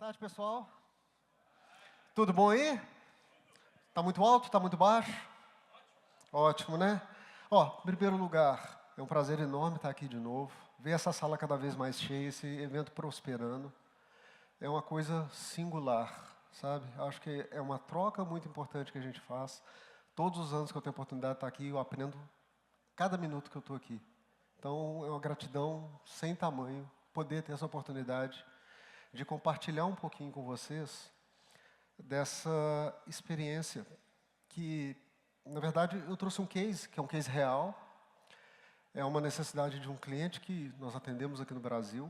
tarde, pessoal. Tudo bom aí? Tá muito alto? Tá muito baixo? Ótimo, né? Em primeiro lugar, é um prazer enorme estar aqui de novo. Ver essa sala cada vez mais cheia, esse evento prosperando. É uma coisa singular, sabe? Acho que é uma troca muito importante que a gente faz. Todos os anos que eu tenho a oportunidade de estar aqui, eu aprendo cada minuto que eu estou aqui. Então, é uma gratidão sem tamanho poder ter essa oportunidade de compartilhar um pouquinho com vocês dessa experiência que, na verdade, eu trouxe um case, que é um case real. É uma necessidade de um cliente que nós atendemos aqui no Brasil.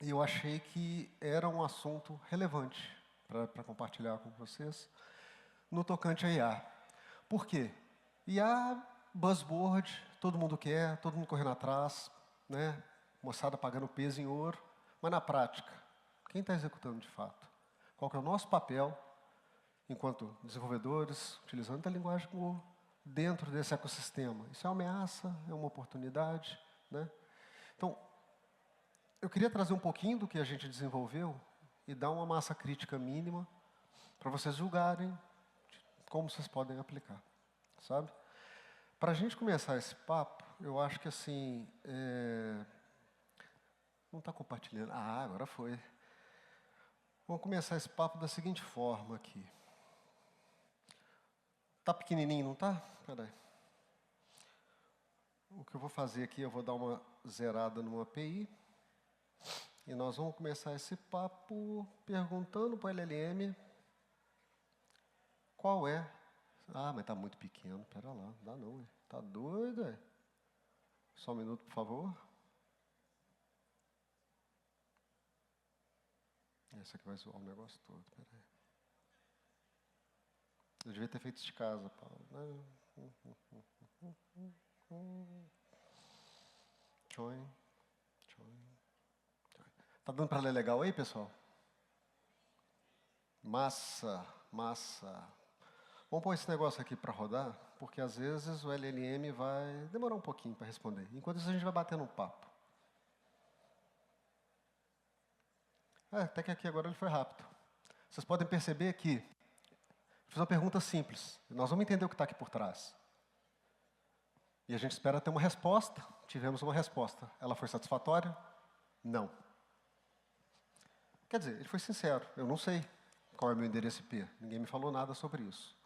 E eu achei que era um assunto relevante para compartilhar com vocês no tocante a IA. Por quê? IA, buzzword, todo mundo quer, todo mundo correndo atrás, né? Moçada pagando peso em ouro. Mas na prática, quem está executando de fato? Qual que é o nosso papel enquanto desenvolvedores, utilizando a linguagem Go dentro desse ecossistema? Isso é uma ameaça, é uma oportunidade, né? Então, eu queria trazer um pouquinho do que a gente desenvolveu e dar uma massa crítica mínima para vocês julgarem como vocês podem aplicar, sabe? Para a gente começar esse papo, eu acho que assim, não está compartilhando. Ah, agora foi. Vamos começar esse papo da seguinte forma aqui. Tá pequenininho, não tá? Espera aí. O que eu vou fazer aqui, eu vou dar uma zerada no API. E nós vamos começar esse papo perguntando para o LLM qual é. Ah, mas está muito pequeno. Espera lá, não dá não. Está doido, é? Só um minuto, por favor. Esse aqui vai zoar o negócio todo. Espera aí. Eu devia ter feito isso de casa, Paulo. Join. Tá dando para ler legal aí, pessoal? Massa. Vamos pôr esse negócio aqui para rodar, porque às vezes o LLM vai demorar um pouquinho para responder. Enquanto isso, a gente vai batendo um papo. Até que aqui agora ele foi rápido. Vocês podem perceber que eu fiz uma pergunta simples. Nós vamos entender o que está aqui por trás. E a gente espera ter uma resposta. Tivemos uma resposta. Ela foi satisfatória? Não. Quer dizer, ele foi sincero. Eu não sei qual é o meu endereço IP. Ninguém me falou nada sobre isso.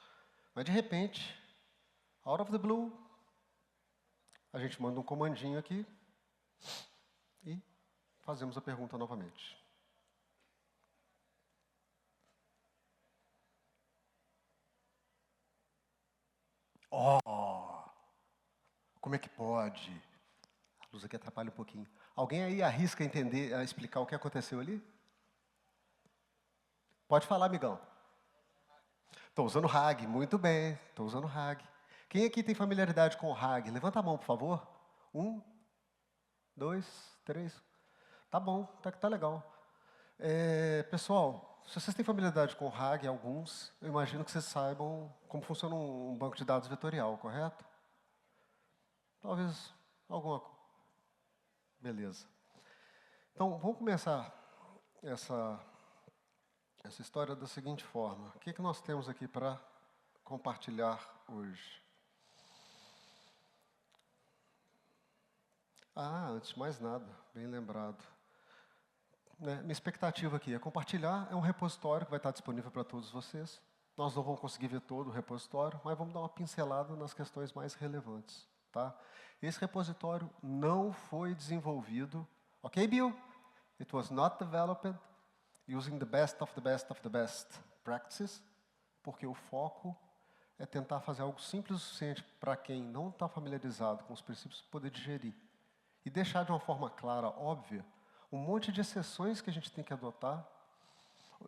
Mas, de repente, out of the blue, a gente manda um comandinho aqui e fazemos a pergunta novamente. Como é que pode? A luz aqui atrapalha um pouquinho. Alguém aí arrisca entender, explicar o que aconteceu ali? Pode falar, amigão. Estou usando RAG, muito bem. Estou usando RAG. Quem aqui tem familiaridade com o RAG? Levanta a mão, por favor. 1, 2, 3. Tá bom, tá legal. Pessoal, se vocês têm familiaridade com o RAG, alguns, eu imagino que vocês saibam como funciona um banco de dados vetorial, correto? Talvez alguma coisa. Beleza. Então, vamos começar essa história da seguinte forma. O que nós temos aqui para compartilhar hoje? Antes de mais nada, bem lembrado. Minha expectativa aqui é compartilhar, é um repositório que vai estar disponível para todos vocês. Nós não vamos conseguir ver todo o repositório, mas vamos dar uma pincelada nas questões mais relevantes. Tá? Esse repositório não foi desenvolvido, ok, Bill? It was not developed using the best of the best of the best practices, porque o foco é tentar fazer algo simples o suficiente para quem não está familiarizado com os princípios poder digerir. E deixar de uma forma clara, óbvia, um monte de exceções que a gente tem que adotar,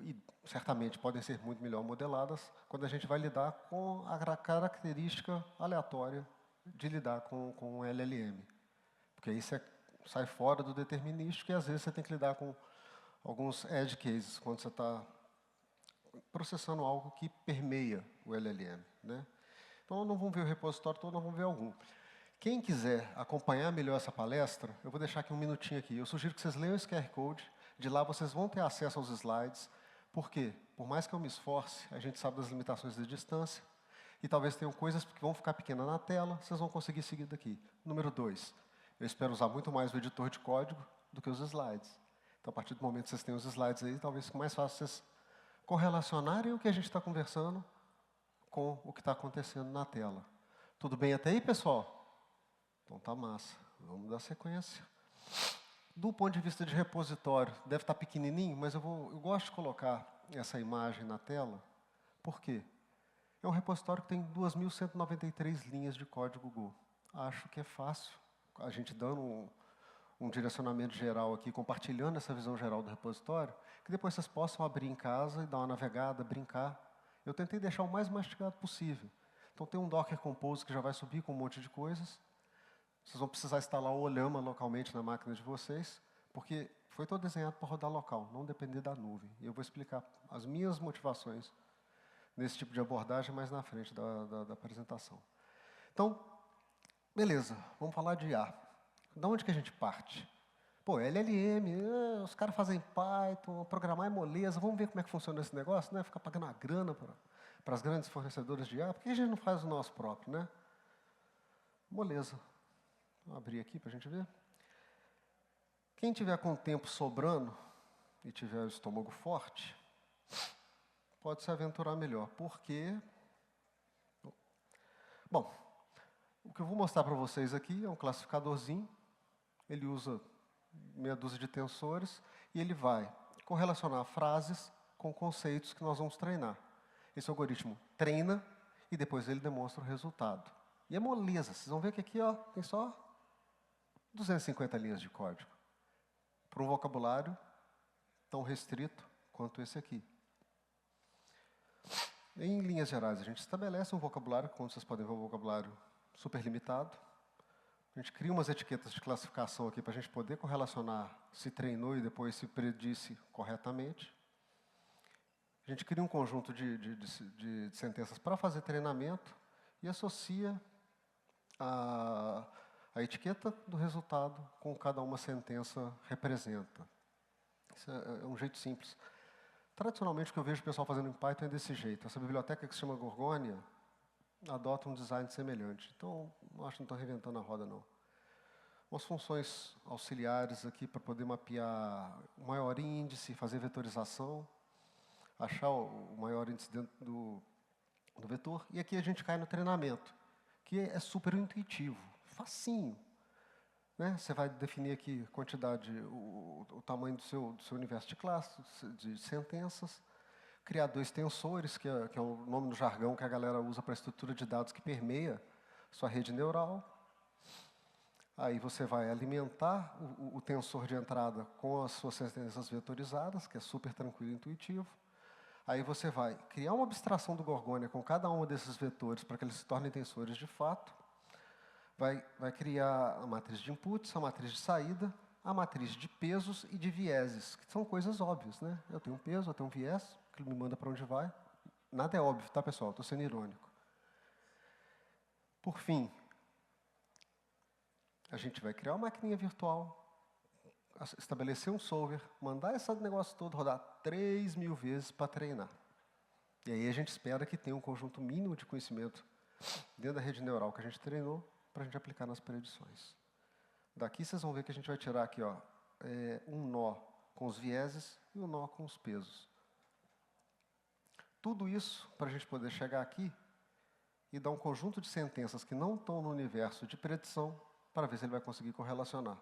e certamente podem ser muito melhor modeladas, quando a gente vai lidar com a característica aleatória de lidar com o LLM. Porque aí você sai fora do determinístico e às vezes você tem que lidar com alguns edge cases, quando você está processando algo que permeia o LLM. Né? Então, nós não vamos ver o repositório todo, nós vamos ver algum. Quem quiser acompanhar melhor essa palestra, eu vou deixar aqui um minutinho aqui. Eu sugiro que vocês leiam esse QR Code. De lá vocês vão ter acesso aos slides. Por quê? Por mais que eu me esforce, a gente sabe das limitações da distância, e talvez tenham coisas que vão ficar pequenas na tela, vocês vão conseguir seguir daqui. Número 2, eu espero usar muito mais o editor de código do que os slides. Então, a partir do momento que vocês têm os slides aí, talvez fique mais fácil vocês correlacionarem o que a gente está conversando com o que está acontecendo na tela. Tudo bem até aí, pessoal? Então tá massa. Vamos dar sequência. Do ponto de vista de repositório, deve estar pequenininho, mas eu gosto de colocar essa imagem na tela. Por quê? É um repositório que tem 2.193 linhas de código Go. Acho que é fácil, a gente dando um direcionamento geral aqui, compartilhando essa visão geral do repositório, que depois vocês possam abrir em casa e dar uma navegada, brincar. Eu tentei deixar o mais mastigado possível. Então tem um Docker Compose que já vai subir com um monte de coisas. Vocês vão precisar instalar o Olhama localmente na máquina de vocês, porque foi todo desenhado para rodar local, não depender da nuvem. E eu vou explicar as minhas motivações nesse tipo de abordagem mais na frente da apresentação. Então, beleza, vamos falar de IA. Da onde que a gente parte? Pô, LLM, os caras fazem Python, programar é moleza, vamos ver como é que funciona esse negócio, né? Ficar pagando a grana para as grandes fornecedoras de IA, por que a gente não faz o nosso próprio, né? Moleza. Vou abrir aqui para a gente ver. Quem tiver com tempo sobrando e tiver o estômago forte, pode se aventurar melhor, porque... Bom, o que eu vou mostrar para vocês aqui é um classificadorzinho. Ele usa meia dúzia de tensores e ele vai correlacionar frases com conceitos que nós vamos treinar. Esse algoritmo treina e depois ele demonstra o resultado. E é moleza. Vocês vão ver que aqui tem só 250 linhas de código, para um vocabulário tão restrito quanto esse aqui. Em linhas gerais, a gente estabelece um vocabulário, como vocês podem ver, um vocabulário super limitado. A gente cria umas etiquetas de classificação aqui para a gente poder correlacionar se treinou e depois se predisse corretamente. A gente cria um conjunto de sentenças para fazer treinamento e associa a etiqueta do resultado com cada uma sentença representa. Isso é um jeito simples. Tradicionalmente, o que eu vejo o pessoal fazendo em Python é desse jeito. Essa biblioteca que se chama Gorgonia adota um design semelhante. Então, acho que não estou reinventando a roda, não. Umas funções auxiliares aqui para poder mapear o maior índice, fazer vetorização, achar o maior índice dentro do vetor. E aqui a gente cai no treinamento, que é super intuitivo. Facinho. Né? Você vai definir aqui a quantidade, o tamanho do seu universo de classes, de sentenças, criar 2 tensores, que é o nome do jargão que a galera usa para a estrutura de dados que permeia sua rede neural. Aí você vai alimentar o tensor de entrada com as suas sentenças vetorizadas, que é super tranquilo e intuitivo. Aí você vai criar uma abstração do Gorgonia com cada um desses vetores para que eles se tornem tensores de fato. Vai criar a matriz de inputs, a matriz de saída, a matriz de pesos e de vieses, que são coisas óbvias, né? Eu tenho um peso, eu tenho um viés, que ele me manda para onde vai. Nada é óbvio, tá, pessoal? Estou sendo irônico. Por fim, a gente vai criar uma maquininha virtual, estabelecer um solver, mandar esse negócio todo rodar 3.000 vezes para treinar. E aí a gente espera que tenha um conjunto mínimo de conhecimento dentro da rede neural que a gente treinou, para a gente aplicar nas predições. Daqui vocês vão ver que a gente vai tirar aqui um nó com os vieses e um nó com os pesos. Tudo isso para a gente poder chegar aqui e dar um conjunto de sentenças que não estão no universo de predição para ver se ele vai conseguir correlacionar.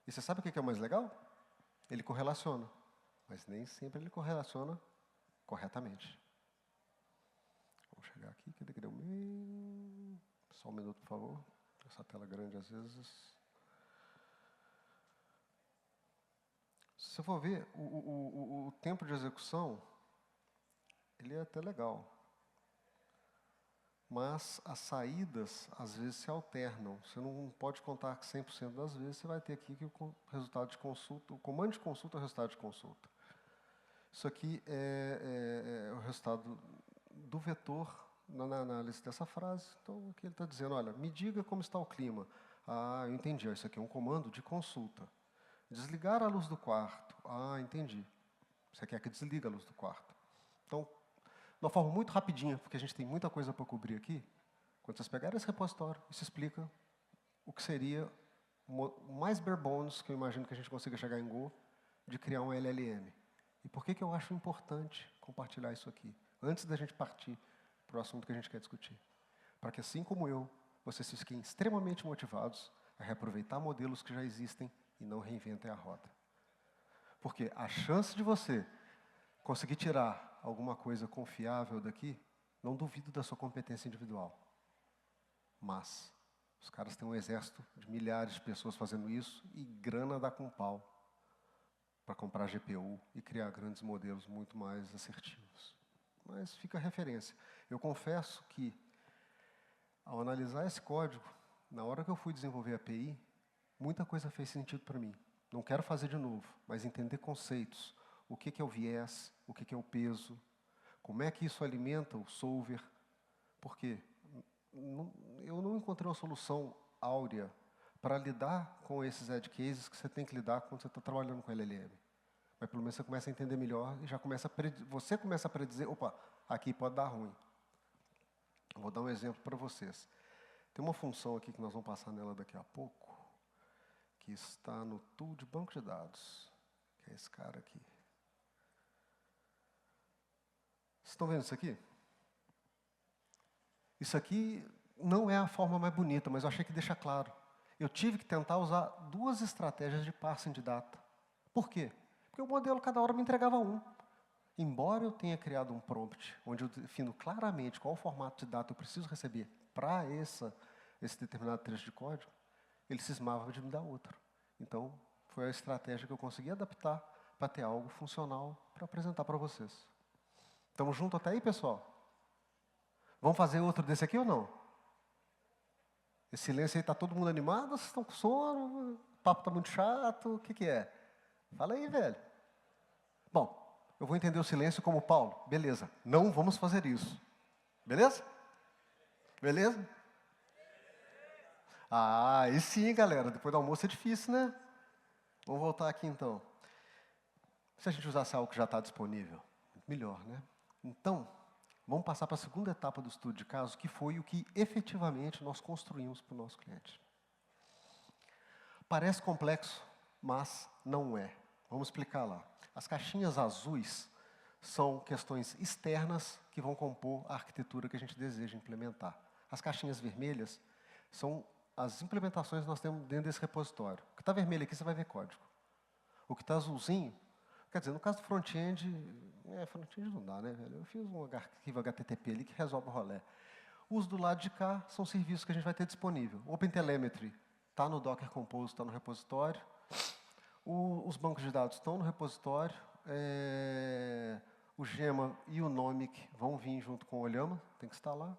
E você sabe o que é o mais legal? Ele correlaciona, mas nem sempre ele correlaciona corretamente. Vamos chegar aqui, que deu meio... Só um minuto, por favor. Essa tela grande, às vezes... Se você for ver, o tempo de execução, ele é até legal. Mas as saídas, às vezes, se alternam. Você não pode contar que 100% das vezes você vai ter aqui que o resultado de consulta, o comando de consulta é o resultado de consulta. Isso aqui é o resultado do vetor na análise dessa frase. Então, aqui ele está dizendo, olha, me diga como está o clima. Ah, eu entendi, isso aqui é um comando de consulta. Desligar a luz do quarto. Ah, entendi. Você quer que desligue a luz do quarto. Então, de uma forma muito rapidinha, porque a gente tem muita coisa para cobrir aqui, quando vocês pegarem esse repositório, isso explica o que seria o mais bare bones, que eu imagino que a gente consiga chegar em Go, de criar um LLM. E por que eu acho importante compartilhar isso aqui, antes da gente partir para o assunto que a gente quer discutir? Para que, assim como eu, vocês fiquem extremamente motivados a reaproveitar modelos que já existem e não reinventem a roda. Porque a chance de você conseguir tirar alguma coisa confiável daqui, não duvido da sua competência individual. Mas os caras têm um exército de milhares de pessoas fazendo isso e grana dá com pau para comprar GPU e criar grandes modelos muito mais assertivos. Mas fica a referência. Eu confesso que, ao analisar esse código, na hora que eu fui desenvolver a API, muita coisa fez sentido para mim. Não quero fazer de novo, mas entender conceitos. O que é o viés, o que é o peso, como é que isso alimenta o solver. Porque eu não encontrei uma solução áurea para lidar com esses edge cases que você tem que lidar quando você está trabalhando com LLM. Mas pelo menos você começa a entender melhor e já começa você começa a predizer, opa, aqui pode dar ruim. Vou dar um exemplo para vocês. Tem uma função aqui que nós vamos passar nela daqui a pouco, que está no tool de banco de dados, que é esse cara aqui. Vocês estão vendo isso aqui? Isso aqui não é a forma mais bonita, mas eu achei que deixa claro. Eu tive que tentar usar duas estratégias de parsing de data. Por quê? Porque o modelo cada hora me entregava um. Embora eu tenha criado um prompt, onde eu defino claramente qual formato de data eu preciso receber para esse determinado trecho de código, ele cismava de me dar outro. Então, foi a estratégia que eu consegui adaptar para ter algo funcional para apresentar para vocês. Estamos juntos até aí, pessoal? Vamos fazer outro desse aqui ou não? Esse silêncio aí, está todo mundo animado? Vocês estão com sono? O papo está muito chato? O que é? Fala aí, velho. Bom, eu vou entender o silêncio como Paulo. Beleza, não vamos fazer isso. Beleza? Beleza? Ah, e sim, galera. Depois do almoço é difícil, né? Vamos voltar aqui, então. Se a gente usasse algo que já está disponível, melhor, né? Então, vamos passar para a segunda etapa do estudo de caso, que foi o que efetivamente nós construímos para o nosso cliente. Parece complexo, mas não é. Vamos explicar lá. As caixinhas azuis são questões externas que vão compor a arquitetura que a gente deseja implementar. As caixinhas vermelhas são as implementações que nós temos dentro desse repositório. O que está vermelho aqui, você vai ver código. O que está azulzinho, quer dizer, no caso do front-end, front-end não dá, né, velho? Eu fiz um arquivo HTTP ali que resolve o rolê. Os do lado de cá são serviços que a gente vai ter disponível. OpenTelemetry está no Docker Compose, está no repositório. Os bancos de dados estão no repositório. O Gema e o Nomic vão vir junto com o Olhama, tem que estar lá.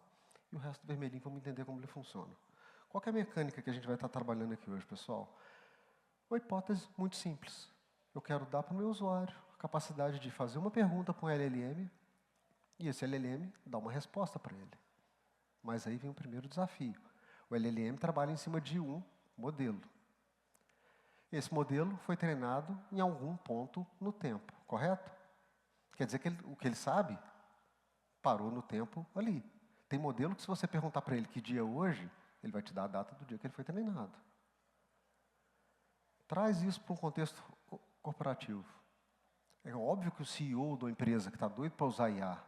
E o resto do vermelhinho, vamos entender como ele funciona. Qual que é a mecânica que a gente vai estar trabalhando aqui hoje, pessoal? Uma hipótese muito simples. Eu quero dar para o meu usuário a capacidade de fazer uma pergunta para um LLM e esse LLM dá uma resposta para ele. Mas aí vem o primeiro desafio. O LLM trabalha em cima de um modelo. Esse modelo foi treinado em algum ponto no tempo, correto? Quer dizer que o que ele sabe parou no tempo ali. Tem modelo que, se você perguntar para ele que dia é hoje, ele vai te dar a data do dia que ele foi treinado. Traz isso para um contexto corporativo. É óbvio que o CEO da empresa que está doido para usar IA,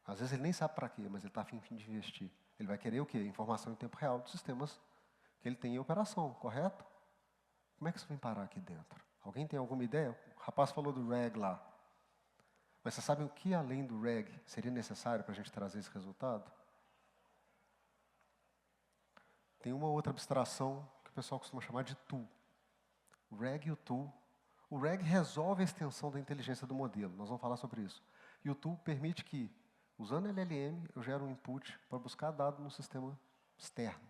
às vezes ele nem sabe para quê, mas ele está a fim de investir. Ele vai querer o quê? Informação em tempo real dos sistemas que ele tem em operação, correto? Como é que isso vem parar aqui dentro? Alguém tem alguma ideia? O rapaz falou do RAG lá. Mas vocês sabem o que, além do RAG, seria necessário para a gente trazer esse resultado? Tem uma outra abstração que o pessoal costuma chamar de tool. O RAG e o tool. O RAG resolve a extensão da inteligência do modelo. Nós vamos falar sobre isso. E o tool permite que, usando LLM, eu gero um input para buscar dado no sistema externo.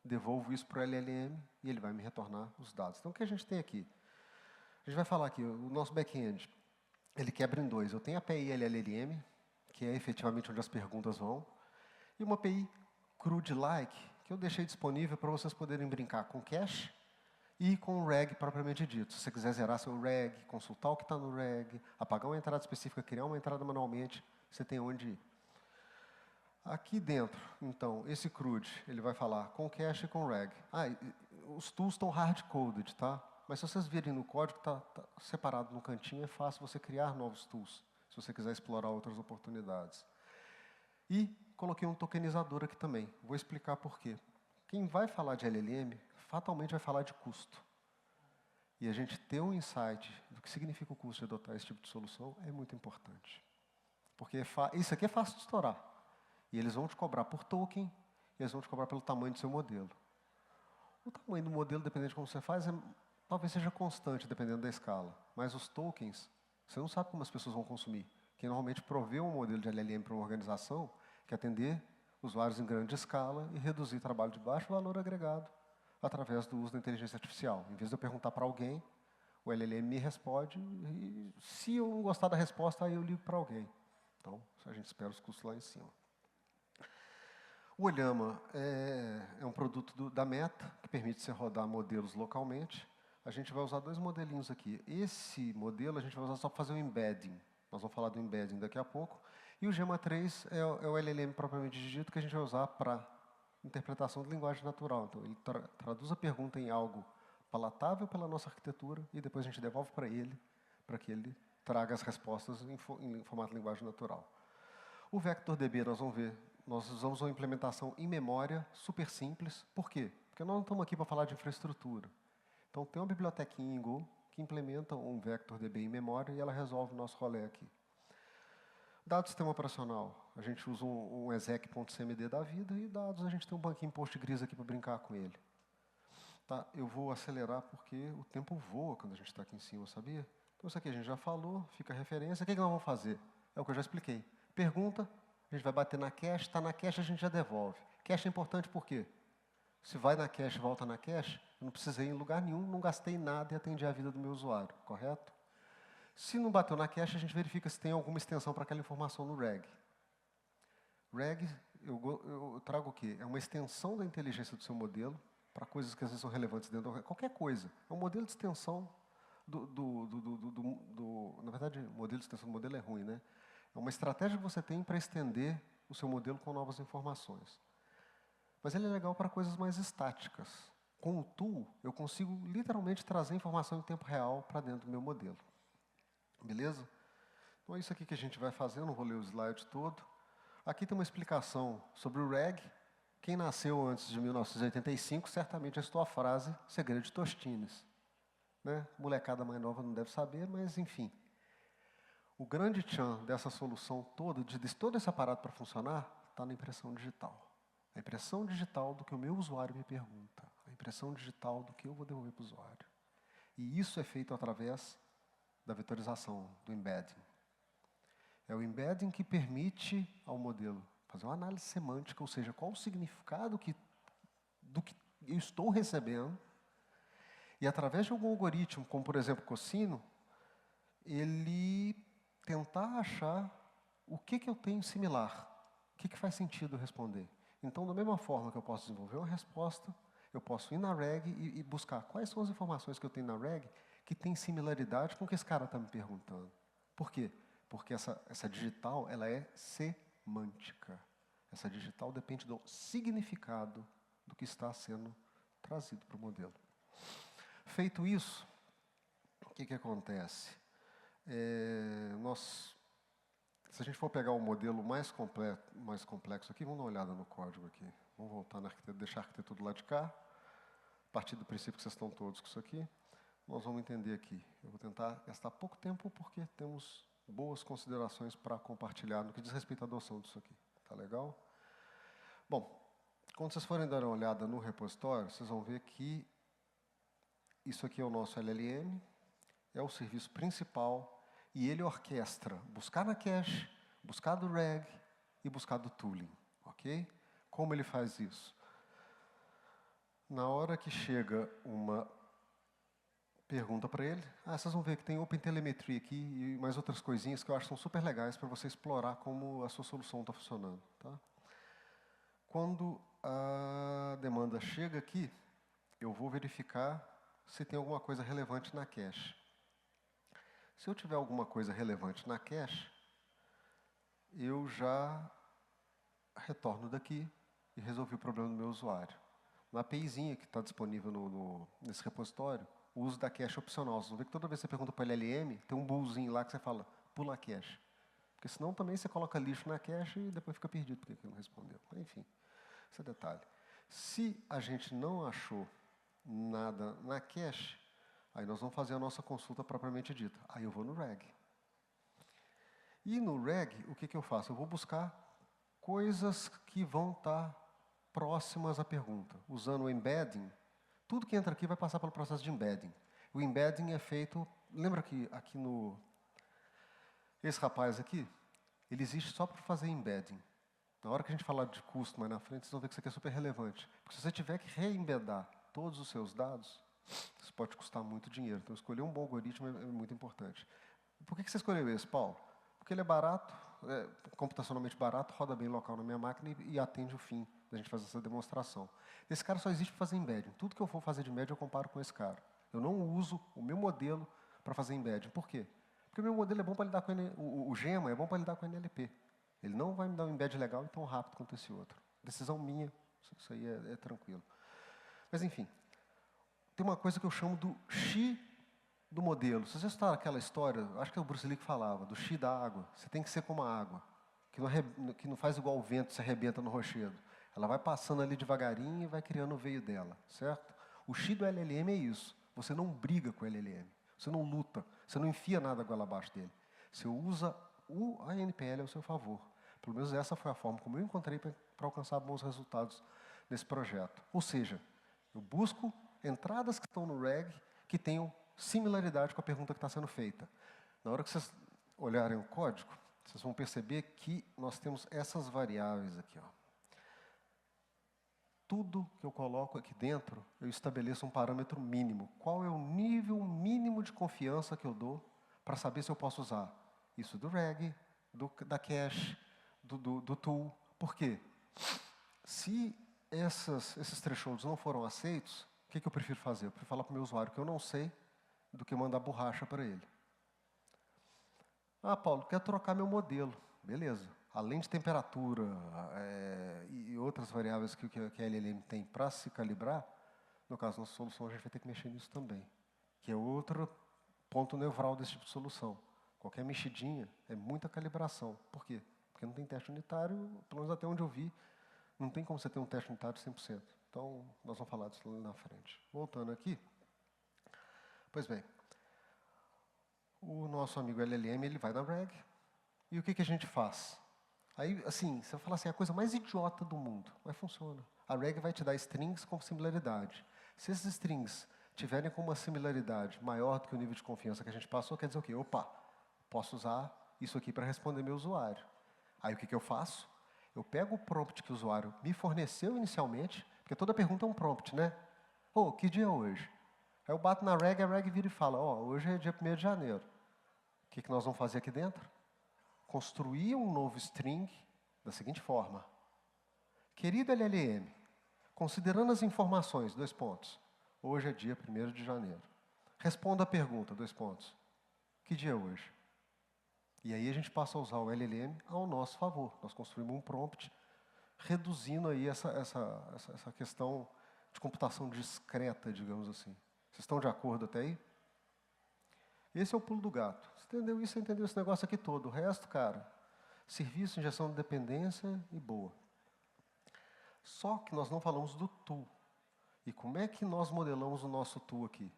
Devolvo isso para o LLM e ele vai me retornar os dados. Então, o que a gente tem aqui? A gente vai falar aqui, o nosso back-end, ele quebra em dois. Eu tenho a API LLM, que é efetivamente onde as perguntas vão, e uma API CRUD-like, que eu deixei disponível para vocês poderem brincar com cache e com o reg propriamente dito. Se você quiser zerar seu reg, consultar o que está no reg, apagar uma entrada específica, criar uma entrada manualmente, você tem onde ir. Aqui dentro, então, esse CRUD, ele vai falar com cache e com reg. Os tools estão hard-coded, tá? Mas se vocês virem no código, está separado no cantinho, é fácil você criar novos tools, se você quiser explorar outras oportunidades. E coloquei um tokenizador aqui também. Vou explicar por quê. Quem vai falar de LLM, fatalmente vai falar de custo. E a gente ter um insight do que significa o custo de adotar esse tipo de solução é muito importante. Porque isso aqui é fácil de estourar. E eles vão te cobrar por token, e eles vão te cobrar pelo tamanho do seu modelo. O tamanho do modelo, dependendo de como você faz, talvez seja constante, dependendo da escala. Mas os tokens, você não sabe como as pessoas vão consumir. Quem normalmente provê um modelo de LLM para uma organização quer atender usuários em grande escala e reduzir trabalho de baixo valor agregado através do uso da inteligência artificial. Em vez de eu perguntar para alguém, o LLM me responde e, se eu não gostar da resposta, aí eu ligo para alguém. Então, a gente espera os custos lá em cima. O Olhama é um produto da Meta, que permite você rodar modelos localmente. A gente vai usar 2 modelinhos aqui. Esse modelo a gente vai usar só para fazer o embedding. Nós vamos falar do embedding daqui a pouco. E o Gemma 3 é o LLM propriamente dito que a gente vai usar para interpretação de linguagem natural. Então, ele traduz a pergunta em algo palatável pela nossa arquitetura e depois a gente devolve para que ele traga as respostas em formato de linguagem natural. O VectorDB, nós vamos ver, nós usamos uma implementação em memória super simples. Por quê? Porque nós não estamos aqui para falar de infraestrutura. Então, tem uma bibliotequinha em Go que implementa um VectorDB em memória e ela resolve o nosso rolê aqui. Dados do sistema operacional, a gente usa um exec.cmd da vida e dados, a gente tem um banquinho Postgres aqui para brincar com ele. Tá? Eu vou acelerar porque o tempo voa quando a gente está aqui em cima, sabia? Então, isso aqui a gente já falou, fica a referência. O que nós vamos fazer? É o que eu já expliquei. Pergunta, a gente vai bater na cache, está na cache, a gente já devolve. Cache é importante por quê? Se vai na cache e volta na cache, eu não precisei ir em lugar nenhum, não gastei nada e atendi a vida do meu usuário, correto? Se não bateu na cache, a gente verifica se tem alguma extensão para aquela informação no reg. Reg, eu trago o quê? É uma extensão da inteligência do seu modelo para coisas que às vezes são relevantes dentro do reg. Qualquer coisa. É um modelo de extensão na verdade, o modelo de extensão do modelo é ruim, né? É uma estratégia que você tem para estender o seu modelo com novas informações. Mas ele é legal para coisas mais estáticas. Com o tool, eu consigo literalmente trazer informação em tempo real para dentro do meu modelo. Beleza? Então é isso aqui que a gente vai fazer, eu não vou ler o slide todo. Aqui tem uma explicação sobre o reg. Quem nasceu antes de 1985, certamente já estou a frase segredo de Tostines. Né? Molecada mais nova não deve saber, mas enfim. O grande tchan dessa solução toda, de todo esse aparato para funcionar, está na impressão digital. A impressão digital do que o meu usuário me pergunta. A impressão digital do que eu vou devolver para o usuário. E isso é feito através da vetorização, do embedding. É o embedding que permite ao modelo fazer uma análise semântica, ou seja, qual o significado do que eu estou recebendo, e através de algum algoritmo, como por exemplo Cossino, ele tentar achar o que eu tenho similar, o que faz sentido responder. Então, da mesma forma que eu posso desenvolver uma resposta, eu posso ir na reg e buscar quais são as informações que eu tenho na reg que tem similaridade com o que esse cara está me perguntando. Por quê? Porque essa digital, ela é semântica. Essa digital depende do significado do que está sendo trazido para o modelo. Feito isso, o que acontece? Se a gente for pegar o modelo mais complexo aqui, vamos dar uma olhada no código aqui. Vamos voltar na arquitetura, deixar a arquitetura do lado de cá. A partir do princípio que vocês estão todos com isso aqui, nós vamos entender aqui. Eu vou tentar gastar pouco tempo porque temos boas considerações para compartilhar no que diz respeito à adoção disso aqui. Tá legal? Bom, quando vocês forem dar uma olhada no repositório, vocês vão ver que isso aqui é o nosso LLM, é o serviço principal, e ele orquestra buscar na cache, buscar do reg e buscar do tooling. Ok? Como ele faz isso? Na hora que chega uma pergunta para ele, vocês vão ver que tem OpenTelemetry aqui e mais outras coisinhas que eu acho que são super legais para você explorar como a sua solução está funcionando. Tá? Quando a demanda chega aqui, eu vou verificar se tem alguma coisa relevante na cache. Se eu tiver alguma coisa relevante na cache, eu já retorno daqui e resolvi o problema do meu usuário. Na APIzinha que está disponível nesse repositório, o uso da cache é opcional. Vocês vão ver que toda vez que você pergunta para o LLM, tem um bullzinho lá que você fala, pula a cache. Porque senão também você coloca lixo na cache e depois fica perdido porque ele não respondeu. Enfim, esse é detalhe. Se a gente não achou nada na cache, aí nós vamos fazer a nossa consulta propriamente dita. Aí eu vou no reg. E no reg, o que eu faço? Eu vou buscar coisas que vão estar próximas à pergunta. Usando o embedding, tudo que entra aqui vai passar pelo processo de embedding. O embedding é feito... Lembra que aqui no... Esse rapaz aqui, ele existe só para fazer embedding. Na hora que a gente falar de custo mais na frente, vocês vão ver que isso aqui é super relevante. Porque se você tiver que reembedar todos os seus dados, isso pode custar muito dinheiro. Então, escolher um bom algoritmo é muito importante. Por que você escolheu esse, Paulo? Porque ele é barato, computacionalmente barato, roda bem local na minha máquina e atende o fim da gente fazer essa demonstração. Esse cara só existe para fazer embedding. Tudo que eu for fazer de embedding, eu comparo com esse cara. Eu não uso o meu modelo para fazer embedding. Por quê? Porque o meu modelo é bom para lidar com o Gemma é bom para lidar com NLP. Ele não vai me dar um embed legal e tão rápido quanto esse outro. Decisão minha, isso aí é tranquilo. Mas, enfim, tem uma coisa que eu chamo do chi do modelo. Vocês já escutaram aquela história, acho que é o Bruce Lee que falava, do chi da água. Você tem que ser como a água, que não faz igual o vento, se arrebenta no rochedo. Ela vai passando ali devagarinho e vai criando o veio dela, certo? O chi do LLM é isso. Você não briga com o LLM. Você não luta. Você não enfia nada goela abaixo dele. Você usa a NPL ao seu favor. Pelo menos essa foi a forma como eu encontrei para alcançar bons resultados nesse projeto. Ou seja, eu busco entradas que estão no reg que tenham similaridade com a pergunta que está sendo feita. Na hora que vocês olharem o código, vocês vão perceber que nós temos essas variáveis aqui. Ó. Tudo que eu coloco aqui dentro, eu estabeleço um parâmetro mínimo. Qual é o nível mínimo de confiança que eu dou para saber se eu posso usar isso do reg, da cache, do tool. Por quê? Se esses thresholds não foram aceitos, o que eu prefiro fazer? Eu prefiro falar para o meu usuário que eu não sei do que mandar borracha para ele. Ah, Paulo, quero trocar meu modelo. Beleza. Além de temperatura e outras variáveis que a LLM tem para se calibrar, no caso da nossa solução, a gente vai ter que mexer nisso também. Que é outro ponto neural desse tipo de solução. Qualquer mexidinha é muita calibração. Por quê? Porque não tem teste unitário, pelo menos até onde eu vi, não tem como você ter um teste unitário 100%. Então, nós vamos falar disso lá na frente. Voltando aqui. Pois bem, o nosso amigo LLM, ele vai na reg, e o que a gente faz? Aí, assim, você vai falar assim, é a coisa mais idiota do mundo, mas funciona. A reg vai te dar strings com similaridade. Se esses strings tiverem com uma similaridade maior do que o nível de confiança que a gente passou, quer dizer o quê? Opa, posso usar isso aqui para responder meu usuário. Aí o que eu faço? Eu pego o prompt que o usuário me forneceu inicialmente, porque toda pergunta é um prompt, né? Oh, que dia é hoje? Aí eu bato na reg, a reg vira e fala, hoje é dia 1º de janeiro. O que nós vamos fazer aqui dentro? Construir um novo string da seguinte forma. Querido LLM, considerando as informações, 2 pontos. Hoje é dia 1º de janeiro. Responda a pergunta, 2 pontos. Que dia é hoje? E aí a gente passa a usar o LLM ao nosso favor. Nós construímos um prompt reduzindo aí essa questão de computação discreta, digamos assim. Vocês estão de acordo até aí? Esse é o pulo do gato. Você entendeu isso? Você entendeu esse negócio aqui todo. O resto, cara, serviço, injeção de dependência e boa. Só que nós não falamos do tool. E como é que nós modelamos o nosso tool aqui?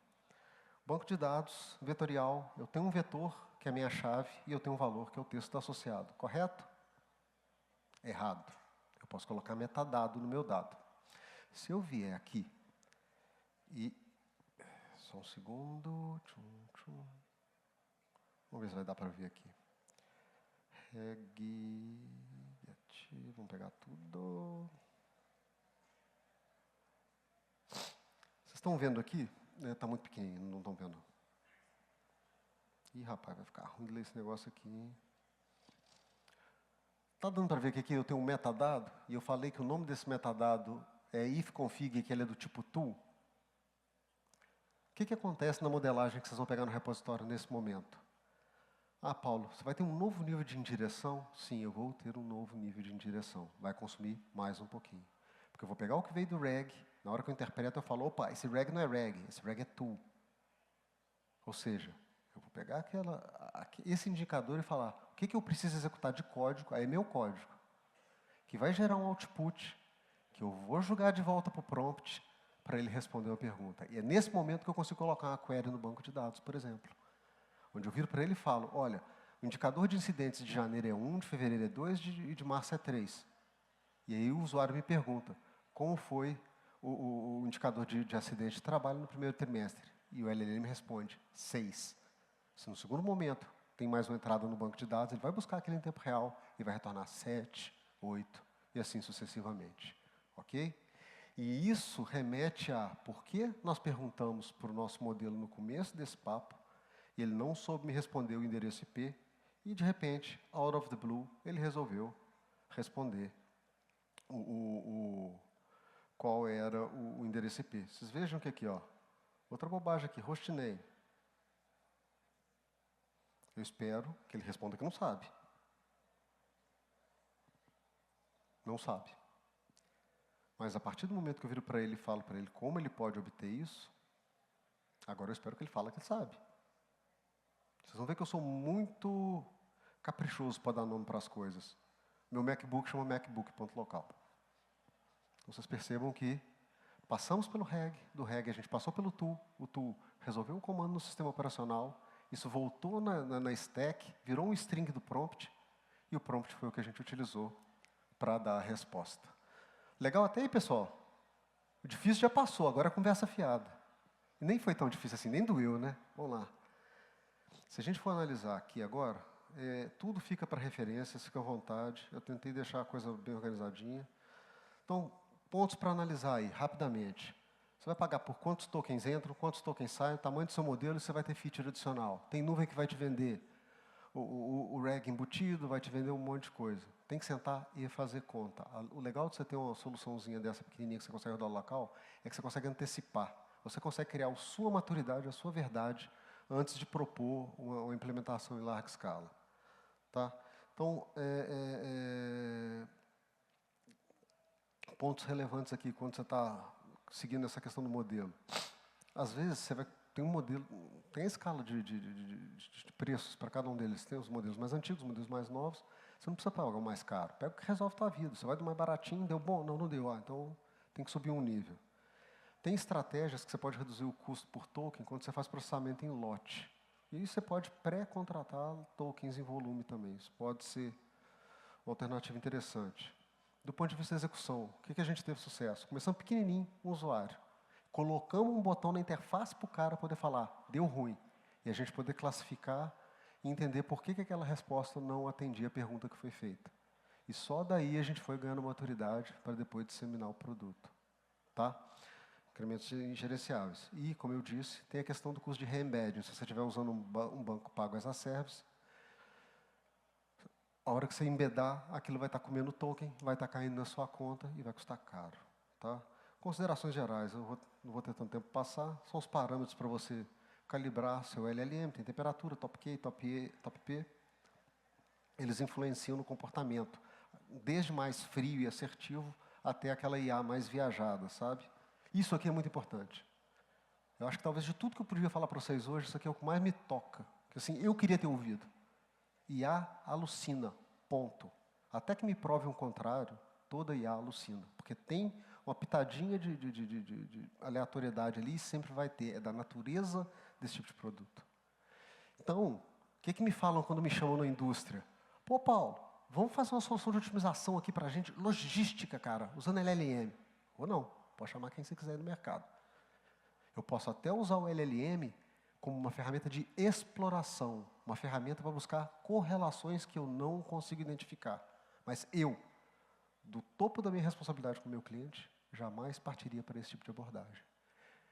Banco de dados, vetorial, eu tenho um vetor, que é a minha chave, e eu tenho um valor, que é o texto associado. Correto? Errado. Eu posso colocar metadado no meu dado. Se eu vier aqui e... Só um segundo. Vamos ver se vai dar para ver aqui. Reg... Vamos pegar tudo. Vocês estão vendo aqui? Está muito pequenininho, não estão vendo. Ih, rapaz, vai ficar ruim de ler esse negócio aqui. Está dando para ver que aqui eu tenho um metadado, e eu falei que o nome desse metadado é ifconfig, que ele é do tipo tool. O que acontece na modelagem que vocês vão pegar no repositório nesse momento? Ah, Paulo, você vai ter um novo nível de indireção? Sim, eu vou ter um novo nível de indireção. Vai consumir mais um pouquinho. Porque eu vou pegar o que veio do reg, na hora que eu interpreto, eu falo, opa, esse reg não é reg, esse reg é tool. Ou seja, eu vou pegar esse indicador e falar, o que eu preciso executar de código, aí é meu código, que vai gerar um output, que eu vou jogar de volta para o prompt, para ele responder uma pergunta. E é nesse momento que eu consigo colocar uma query no banco de dados, por exemplo. Onde eu viro para ele e falo, olha, o indicador de incidentes de janeiro é 1, de fevereiro é 2 e de março é 3. E aí o usuário me pergunta, como foi o indicador de acidente de trabalho no primeiro trimestre? E o LLM responde, 6. Se no segundo momento tem mais uma entrada no banco de dados, ele vai buscar aquele em tempo real e vai retornar 7, 8 e assim sucessivamente. Ok? E isso remete a por que nós perguntamos para o nosso modelo no começo desse papo, e ele não soube me responder o endereço IP, e de repente, out of the blue, ele resolveu responder qual era o endereço IP. Vocês vejam que aqui, ó, outra bobagem aqui, hostname. Eu espero que ele responda que não sabe. Não sabe. Mas a partir do momento que eu viro para ele e falo para ele como ele pode obter isso, agora eu espero que ele fale que ele sabe. Vocês vão ver que eu sou muito caprichoso para dar nome para as coisas. Meu MacBook chama MacBook.local. Então vocês percebam que passamos pelo reg, do reg a gente passou pelo tool, o tool resolveu um comando no sistema operacional, isso voltou na stack, virou um string do prompt, e o prompt foi o que a gente utilizou para dar a resposta. Legal até aí, pessoal? O difícil já passou, agora é conversa fiada. E nem foi tão difícil assim, nem doeu, né? Vamos lá. Se a gente for analisar aqui agora, tudo fica para referência, fica à vontade. Eu tentei deixar a coisa bem organizadinha. Então, pontos para analisar aí, rapidamente. Você vai pagar por quantos tokens entram, quantos tokens saem, o tamanho do seu modelo, e você vai ter feature adicional. Tem nuvem que vai te vender o reg embutido, vai te vender um monte de coisa. Tem que sentar e fazer conta. O legal de você ter uma soluçãozinha dessa pequenininha que você consegue rodar no local, é que você consegue antecipar. Você consegue criar a sua maturidade, a sua verdade, antes de propor uma implementação em larga escala. Tá? Então, pontos relevantes aqui quando você está seguindo essa questão do modelo. Às vezes, você vai ter um modelo, tem a escala de preços para cada um deles. Tem os modelos mais antigos, os modelos mais novos. Você não precisa pagar o mais caro. Pega o que resolve a tua vida. Você vai do mais baratinho, deu bom? Não, não deu. Então tem que subir um nível. Tem estratégias que você pode reduzir o custo por token quando você faz processamento em lote. E você pode pré-contratar tokens em volume também. Isso pode ser uma alternativa interessante. Do ponto de vista da execução, o que a gente teve sucesso? Começando pequenininho, um usuário. Colocamos um botão na interface para o cara poder falar, deu ruim. E a gente poder classificar e entender por que aquela resposta não atendia a pergunta que foi feita. E só daí a gente foi ganhando maturidade para depois disseminar o produto. Tá? Incrementos ingerenciáveis. E, como eu disse, tem a questão do custo de reembedding. Se você estiver usando um banco pago as a service, a hora que você embedar, aquilo vai estar comendo token, vai estar caindo na sua conta e vai custar caro. Tá? Considerações gerais, eu não vou ter tanto tempo para passar, são os parâmetros para você calibrar seu LLM, tem temperatura, top Q, top P. Eles influenciam no comportamento, desde mais frio e assertivo até aquela IA mais viajada, sabe? Isso aqui é muito importante. Eu acho que talvez de tudo que eu podia falar para vocês hoje, isso aqui é o que mais me toca. Que, assim, eu queria ter ouvido. IA alucina, ponto. Até que me prove o contrário, toda IA alucina. Porque tem uma pitadinha de aleatoriedade ali e sempre vai ter. É da natureza desse tipo de produto. Então, o que me falam quando me chamam na indústria? Pô, Paulo, vamos fazer uma solução de otimização aqui para a gente, logística, cara, usando LLM. Ou não, pode chamar quem você quiser no mercado. Eu posso até usar o LLM como uma ferramenta de exploração, uma ferramenta para buscar correlações que eu não consigo identificar. Mas eu, do topo da minha responsabilidade com o meu cliente, jamais partiria para esse tipo de abordagem.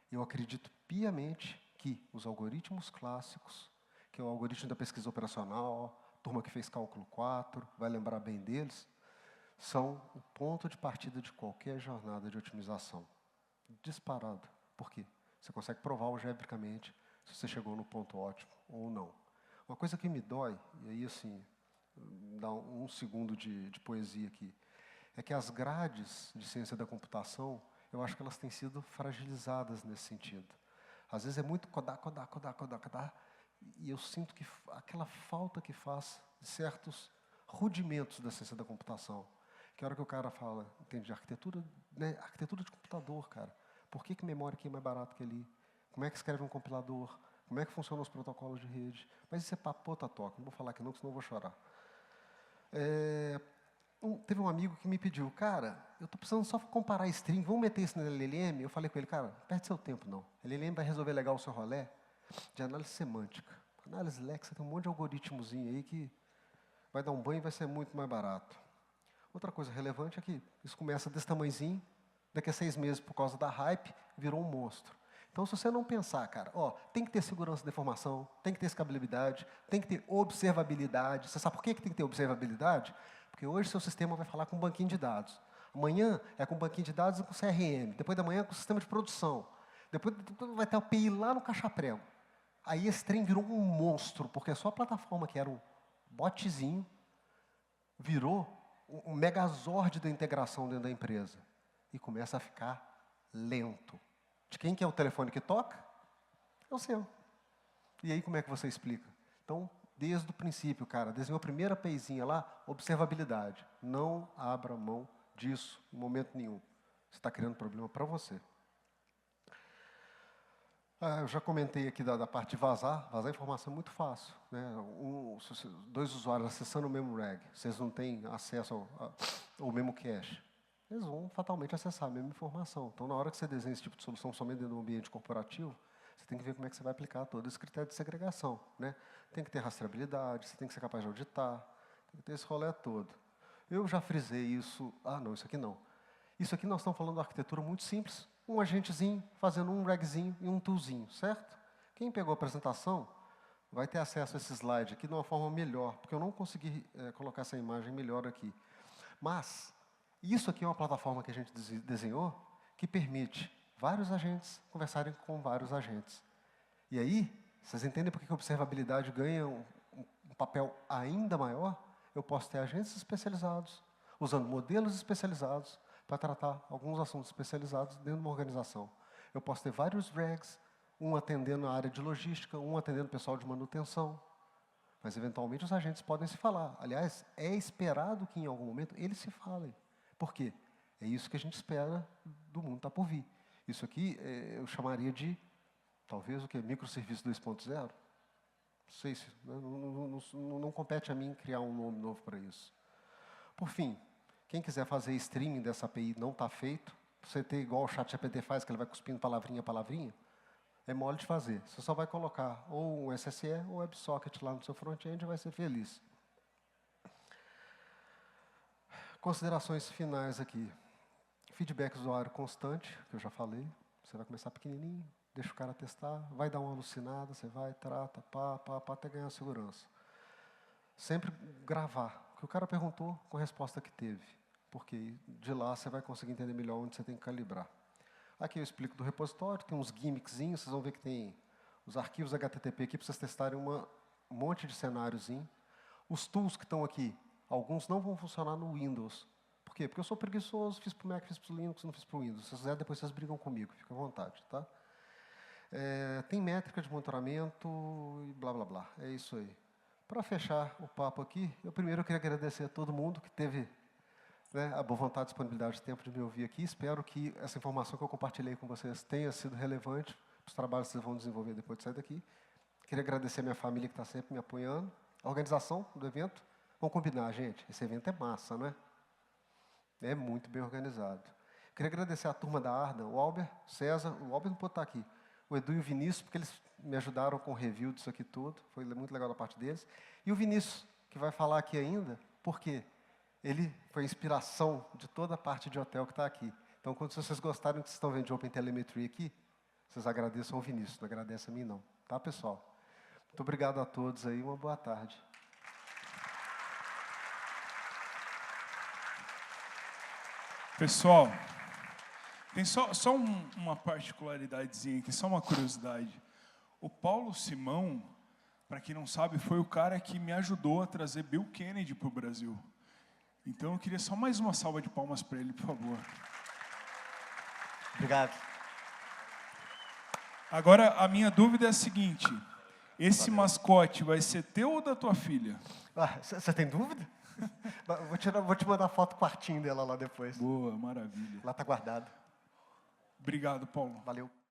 Eu acredito piamente que os algoritmos clássicos, que é o algoritmo da pesquisa operacional, turma que fez cálculo 4, vai lembrar bem deles, são o ponto de partida de qualquer jornada de otimização. Disparado. Por quê? Você consegue provar algebricamente se você chegou no ponto ótimo ou não. Uma coisa que me dói, e aí assim, dá um segundo de poesia aqui, é que as grades de ciência da computação, eu acho que elas têm sido fragilizadas nesse sentido. Às vezes é muito codar, e eu sinto que aquela falta que faz de certos rudimentos da ciência da computação. Que a hora que o cara fala, entende, de arquitetura, né, arquitetura de computador, cara. Por que memória aqui é mais barato que ali? Como é que escreve um compilador? Como é que funcionam os protocolos de rede? Mas isso é papo toca. Não vou falar aqui não, senão eu vou chorar. Teve um amigo que me pediu, cara, eu estou precisando só comparar string, vamos meter isso na LLM? Eu falei com ele, cara, perde seu tempo não. A LLM vai resolver legal o seu rolê de análise semântica. Análise léxica tem um monte de algoritmozinho aí que vai dar um banho e vai ser muito mais barato. Outra coisa relevante é que isso começa desse tamanhozinho, daqui a 6 meses, por causa da hype, virou um monstro. Então, se você não pensar, cara, tem que ter segurança da informação, tem que ter escalabilidade, tem que ter observabilidade. Você sabe por que tem que ter observabilidade? Porque hoje seu sistema vai falar com um banquinho de dados. Amanhã é com um banquinho de dados e com CRM. Depois da manhã é com o sistema de produção. Depois vai ter a API lá no caixa-prego. Aí esse trem virou um monstro, porque só a plataforma que era um botzinho virou um megazord da integração dentro da empresa. E começa a ficar lento. De quem que é o telefone que toca? É o seu. E aí como é que você explica? Então, desde o princípio, cara, desenhou a primeira APIzinha lá, observabilidade. Não abra mão disso em momento nenhum. Você está criando problema para você. Eu já comentei aqui da parte de vazar. Vazar informação é muito fácil. Né? 2 usuários acessando o mesmo reg, vocês não têm acesso ao mesmo cache. Eles vão fatalmente acessar a mesma informação. Então, na hora que você desenha esse tipo de solução somente dentro do ambiente corporativo, você tem que ver como é que você vai aplicar todo esse critério de segregação. Né? Tem que ter rastreabilidade, você tem que ser capaz de auditar, tem que ter esse rolê todo. Eu já frisei isso. Não, isso aqui não. Isso aqui nós estamos falando de uma arquitetura muito simples. Um agentezinho fazendo um regzinho e um toolzinho, certo? Quem pegou a apresentação vai ter acesso a esse slide aqui de uma forma melhor, porque eu não consegui colocar essa imagem melhor aqui. Mas isso aqui é uma plataforma que a gente desenhou que permite vários agentes conversarem com vários agentes. E aí, vocês entendem por que a observabilidade ganha um papel ainda maior? Eu posso ter agentes especializados, usando modelos especializados, para tratar alguns assuntos especializados dentro de uma organização. Eu posso ter vários regs, um atendendo a área de logística, um atendendo o pessoal de manutenção. Mas, eventualmente, os agentes podem se falar. Aliás, é esperado que, em algum momento, eles se falem. Por quê? É isso que a gente espera do mundo está por vir. Isso aqui eu chamaria de, talvez, o quê? Microserviço 2.0? Não sei se... Não compete a mim criar um nome novo para isso. Por fim, quem quiser fazer streaming dessa API não está feito, você ter igual o ChatGPT faz, que ele vai cuspindo palavrinha a palavrinha, é mole de fazer. Você só vai colocar ou um SSE ou WebSocket lá no seu front-end e vai ser feliz. Considerações finais aqui. Feedback usuário constante, que eu já falei. Você vai começar pequenininho, deixa o cara testar, vai dar uma alucinada, você vai, trata, até ganhar segurança. Sempre gravar o que o cara perguntou com a resposta que teve. Porque de lá você vai conseguir entender melhor onde você tem que calibrar. Aqui eu explico do repositório, tem uns gimmickzinhos, vocês vão ver que tem os arquivos HTTP aqui para vocês testarem um monte de cenáriozinho. Os tools que estão aqui, alguns não vão funcionar no Windows. Por quê? Porque eu sou preguiçoso, fiz para o Mac, fiz para o Linux, não fiz para o Windows. Se vocês quiserem, depois vocês brigam comigo, fica à vontade. Tá? Tem métrica de monitoramento e blá, blá, blá. É isso aí. Para fechar o papo aqui, eu primeiro queria agradecer a todo mundo que teve a boa vontade, disponibilidade de tempo de me ouvir aqui. Espero que essa informação que eu compartilhei com vocês tenha sido relevante para os trabalhos que vocês vão desenvolver depois de sair daqui. Queria agradecer a minha família que está sempre me apoiando. A organização do evento. Vamos combinar, gente. Esse evento é massa, não é? É muito bem organizado. Queria agradecer a turma da Arda, o Albert, César, o Albert não pode estar aqui, o Edu e o Vinícius, porque eles me ajudaram com o review disso aqui tudo. Foi muito legal da parte deles. E o Vinícius, que vai falar aqui ainda, porque ele foi a inspiração de toda a parte de hotel que está aqui. Então, quando vocês gostarem do que vocês estão vendo de Open Telemetry aqui, vocês agradeçam ao Vinícius, não agradecem a mim não. Tá, pessoal? Muito obrigado a todos aí, uma boa tarde. Pessoal, Tem só uma particularidadezinha aqui, só uma curiosidade. O Paulo Simão, para quem não sabe, foi o cara que me ajudou a trazer Bill Kennedy para o Brasil. Então eu queria só mais uma salva de palmas para ele, por favor. Obrigado. Agora, a minha dúvida é a seguinte. Esse mascote vai ser teu ou da tua filha? Você tem dúvida? Vou te mandar foto do quartinho dela lá depois. Boa, maravilha. Lá tá guardado. Obrigado, Paulo. Valeu.